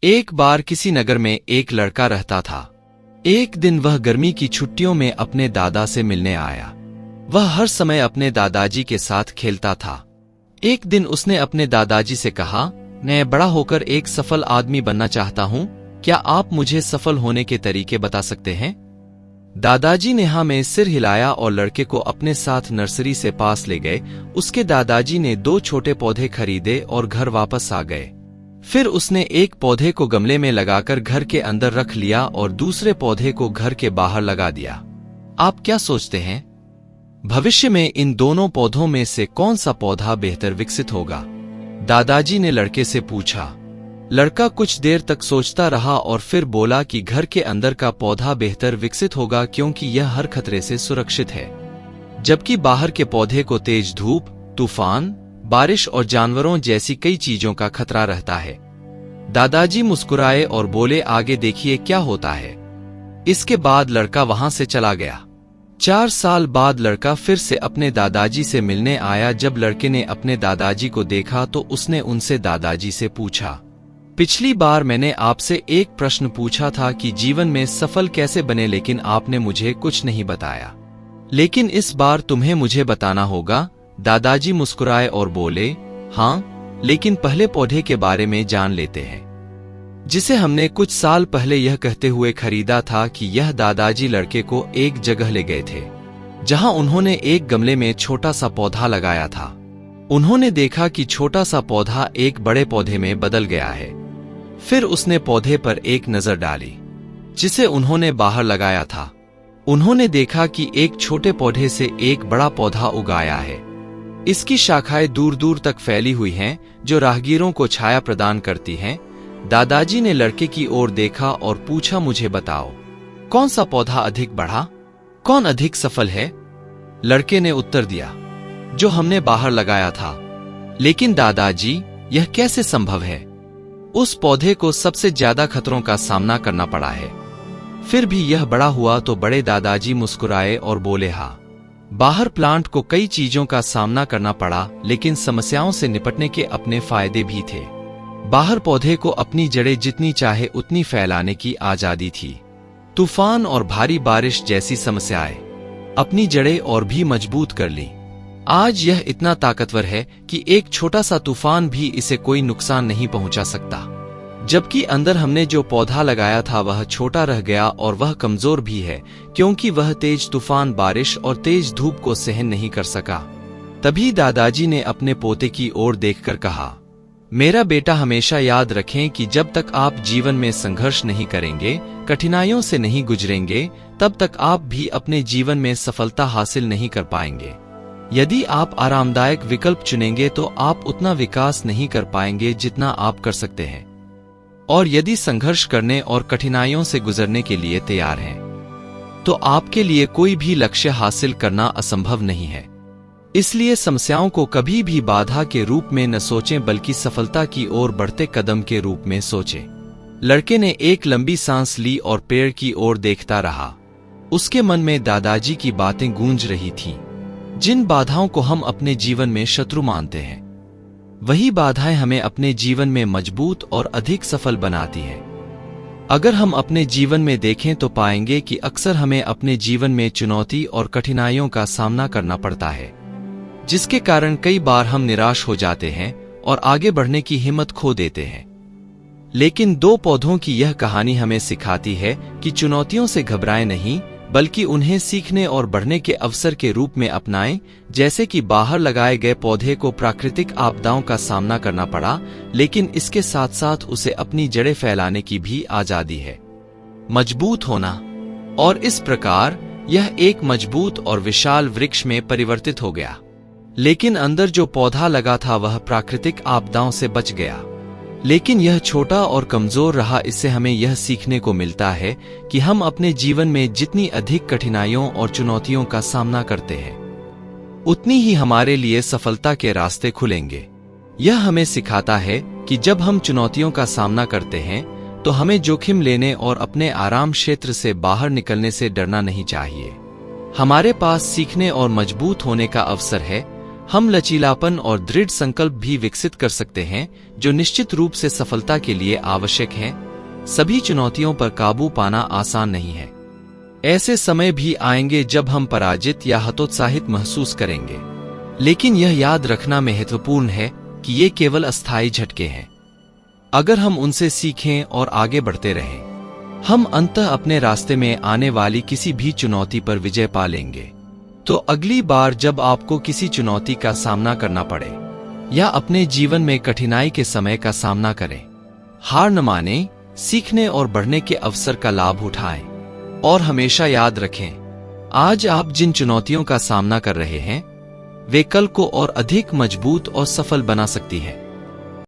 एक बार किसी नगर में एक लड़का रहता था। एक दिन वह गर्मी की छुट्टियों में अपने दादा से मिलने आया। वह हर समय अपने दादाजी के साथ खेलता था। एक दिन उसने अपने दादाजी से कहा, मैं बड़ा होकर एक सफल आदमी बनना चाहता हूं, क्या आप मुझे सफल होने के तरीके बता सकते हैं? दादाजी ने हाँ में सिर हिलाया और लड़के को अपने साथ नर्सरी से पास ले गए। उसके दादाजी ने 2 छोटे पौधे खरीदे और घर वापस आ गए। फिर उसने एक पौधे को गमले में लगाकर घर के अंदर रख लिया और दूसरे पौधे को घर के बाहर लगा दिया। आप क्या सोचते हैं, भविष्य में इन दोनों पौधों में से कौन सा पौधा बेहतर विकसित होगा? दादाजी ने लड़के से पूछा। लड़का कुछ देर तक सोचता रहा और फिर बोला कि घर के अंदर का पौधा बेहतर विकसित होगा, क्योंकि यह हर खतरे से सुरक्षित है, जबकि बाहर के पौधे को तेज धूप, तूफान, बारिश और जानवरों जैसी कई चीजों का खतरा रहता है। दादाजी मुस्कुराए और बोले, आगे देखिए क्या होता है। इसके बाद लड़का वहां से चला गया। 4 साल बाद लड़का फिर से अपने दादाजी से मिलने आया। जब लड़के ने अपने दादाजी को देखा तो उसने उनसे दादाजी से पूछा, पिछली बार मैंने आपसे एक प्रश्न पूछा था कि जीवन में सफल कैसे बने, लेकिन आपने मुझे कुछ नहीं बताया। लेकिन इस बार तुम्हें मुझे बताना होगा। दादाजी मुस्कुराए और बोले, हाँ, लेकिन पहले पौधे के बारे में जान लेते हैं, जिसे हमने कुछ साल पहले यह कहते हुए खरीदा था कि यह दादाजी लड़के को एक जगह ले गए थे, जहां उन्होंने एक गमले में छोटा सा पौधा लगाया था। उन्होंने देखा कि छोटा सा पौधा एक बड़े पौधे में बदल गया है। फिर उसने पौधे पर एक नजर डाली, जिसे उन्होंने बाहर लगाया था। उन्होंने देखा कि एक छोटे पौधे से एक बड़ा पौधा उगाया है। इसकी शाखाएं दूर दूर तक फैली हुई हैं, जो राहगीरों को छाया प्रदान करती हैं। दादाजी ने लड़के की ओर देखा और पूछा, मुझे बताओ, कौन सा पौधा अधिक बढ़ा, कौन अधिक सफल है? लड़के ने उत्तर दिया, जो हमने बाहर लगाया था। लेकिन दादाजी, यह कैसे संभव है? उस पौधे को सबसे ज्यादा खतरों का सामना करना पड़ा है, फिर भी यह बड़ा हुआ। तो बड़े दादाजी मुस्कुराए और बोले, हाँ, बाहर प्लांट को कई चीजों का सामना करना पड़ा, लेकिन समस्याओं से निपटने के अपने फायदे भी थे। बाहर पौधे को अपनी जड़ें जितनी चाहे उतनी फैलाने की आजादी थी। तूफान और भारी बारिश जैसी समस्याएं अपनी जड़ें और भी मजबूत कर ली। आज यह इतना ताकतवर है कि एक छोटा सा तूफान भी इसे कोई नुकसान नहीं पहुंचा सकता। जबकि अंदर हमने जो पौधा लगाया था वह छोटा रह गया और वह कमजोर भी है, क्योंकि वह तेज तूफान, बारिश और तेज धूप को सहन नहीं कर सका। तभी दादाजी ने अपने पोते की ओर देखकर कहा, मेरा बेटा, हमेशा याद रखें कि जब तक आप जीवन में संघर्ष नहीं करेंगे, कठिनाइयों से नहीं गुजरेंगे, तब तक आप भी अपने जीवन में सफलता हासिल नहीं कर पाएंगे। यदि आप आरामदायक विकल्प चुनेंगे तो आप उतना विकास नहीं कर पाएंगे जितना आप कर सकते हैं। और यदि संघर्ष करने और कठिनाइयों से गुजरने के लिए तैयार हैं, तो आपके लिए कोई भी लक्ष्य हासिल करना असंभव नहीं है। इसलिए समस्याओं को कभी भी बाधा के रूप में न सोचें, बल्कि सफलता की ओर बढ़ते कदम के रूप में सोचें। लड़के ने एक लंबी सांस ली और पेड़ की ओर देखता रहा। उसके मन में दादाजी की बातें गूंज रही थीं। जिन बाधाओं को हम अपने जीवन में शत्रु मानते हैं, वही बाधाएं हमें अपने जीवन में मजबूत और अधिक सफल बनाती हैं। अगर हम अपने जीवन में देखें तो पाएंगे कि अक्सर हमें अपने जीवन में चुनौती और कठिनाइयों का सामना करना पड़ता है, जिसके कारण कई बार हम निराश हो जाते हैं और आगे बढ़ने की हिम्मत खो देते हैं। लेकिन 2 पौधों की यह कहानी हमें सिखाती है कि चुनौतियों से घबराएं नहीं, बल्कि उन्हें सीखने और बढ़ने के अवसर के रूप में अपनाएं। जैसे कि बाहर लगाए गए पौधे को प्राकृतिक आपदाओं का सामना करना पड़ा, लेकिन इसके साथ साथ उसे अपनी जड़ें फैलाने की भी आजादी है, मजबूत होना। और इस प्रकार यह एक मजबूत और विशाल वृक्ष में परिवर्तित हो गया। लेकिन अंदर जो पौधा लगा था वह प्राकृतिक आपदाओं से बच गया, लेकिन यह छोटा और कमजोर रहा। इससे हमें यह सीखने को मिलता है कि हम अपने जीवन में जितनी अधिक कठिनाइयों और चुनौतियों का सामना करते हैं, उतनी ही हमारे लिए सफलता के रास्ते खुलेंगे। यह हमें सिखाता है कि जब हम चुनौतियों का सामना करते हैं तो हमें जोखिम लेने और अपने आराम क्षेत्र से बाहर निकलने से डरना नहीं चाहिए। हमारे पास सीखने और मजबूत होने का अवसर है। हम लचीलापन और दृढ़ संकल्प भी विकसित कर सकते हैं, जो निश्चित रूप से सफलता के लिए आवश्यक है। सभी चुनौतियों पर काबू पाना आसान नहीं है। ऐसे समय भी आएंगे जब हम पराजित या हतोत्साहित महसूस करेंगे, लेकिन यह याद रखना महत्वपूर्ण है कि ये केवल अस्थायी झटके हैं। अगर हम उनसे सीखें और आगे बढ़ते रहें, हम अंततः अपने रास्ते में आने वाली किसी भी चुनौती पर विजय पा लेंगे। तो अगली बार जब आपको किसी चुनौती का सामना करना पड़े या अपने जीवन में कठिनाई के समय का सामना करें, हार न मानें, सीखने और बढ़ने के अवसर का लाभ उठाएं और हमेशा याद रखें, आज आप जिन चुनौतियों का सामना कर रहे हैं, वे कल को और अधिक मजबूत और सफल बना सकती हैं।